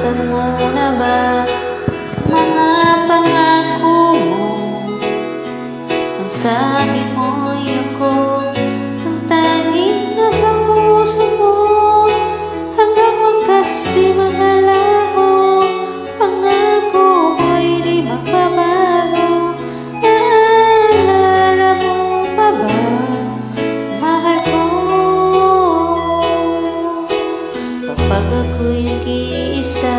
Nasaktan mo na ba mga pangako mo? Ang sabi mo'y ako ang tanging nasa puso mo. Hanggang wakas di makalaho, pangako mo'y di magbabago. Naalala mo pa ba, mahal ko? Kapag ako'y nag-iisa,